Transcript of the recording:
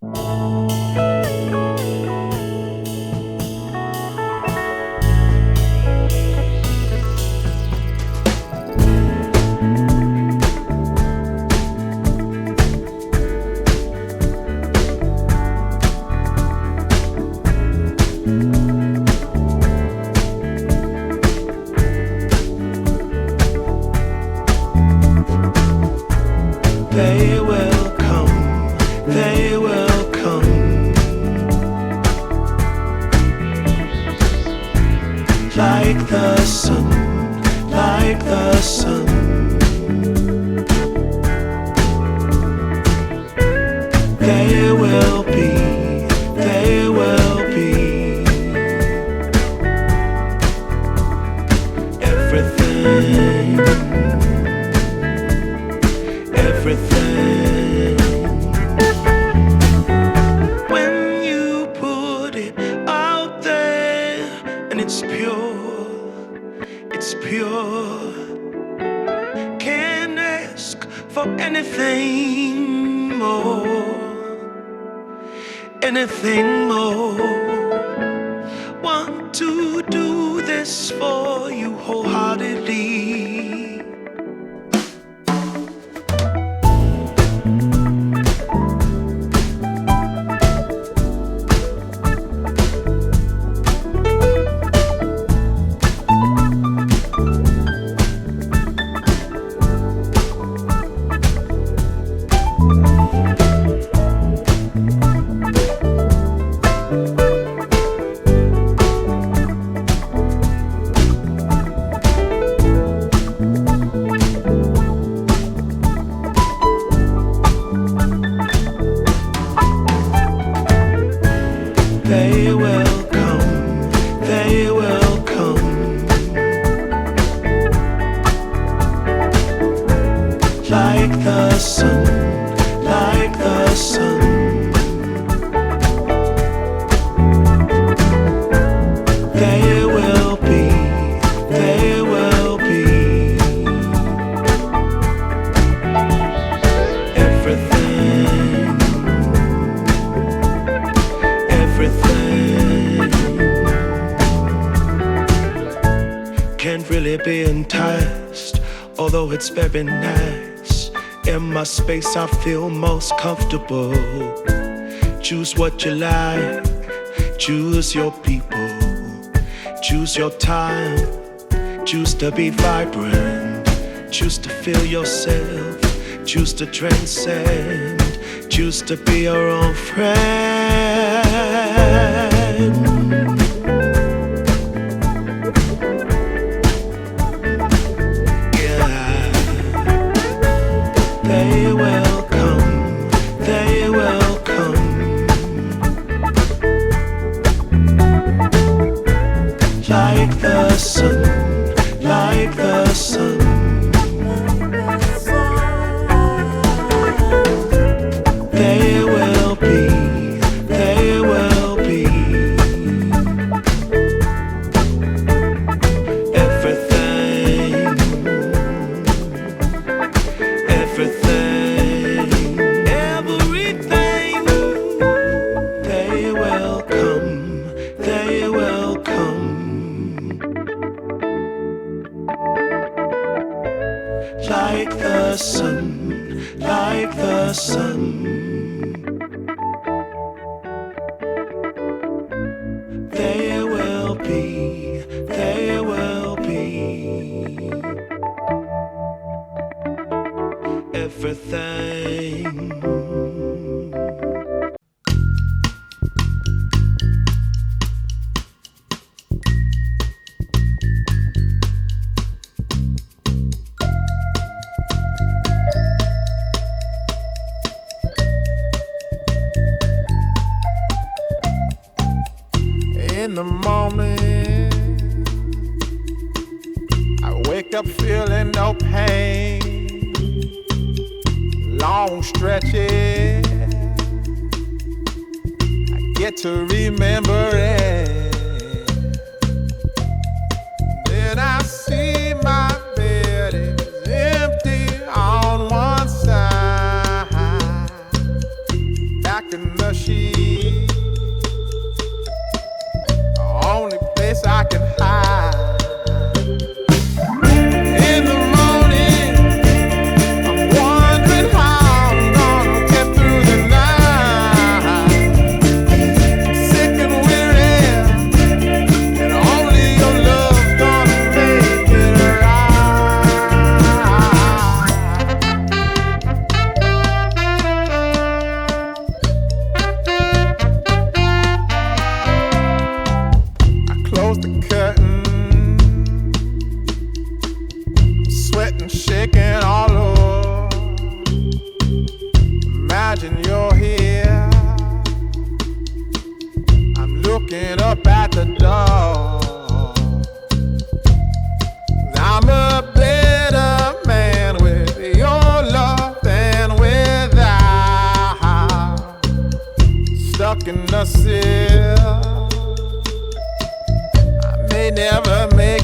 They will come, they will come, like the sun, like the sun. They will be, they will be everything, everything. When you put it out there and it's pure, it's pure. Can't ask for anything more, anything more. Want to do this for you wholeheartedly. They will come, they will come, like the sun, like the sun. They will be, they will be everything, everything. Can't really be enticed, although it's very nice. In my space I feel most comfortable. Choose what you like, choose your people, choose your time, choose to be vibrant, choose to feel yourself, choose to transcend, choose to be your own friend. Yeah, they will come, they will come, like the sun, like the sun. They will be, they will be everything, everything, everything. They will come, they will come, like the sun, like the sun. They will be, they will be everything. In the morning, I wake up feeling no pain. Long stretches, I get to remember it. Then I see my bed is empty on one side. Back in the imagine you're here. I'm looking up at the door. I'm a better man with your love than without. Stuck in the seal, I may never make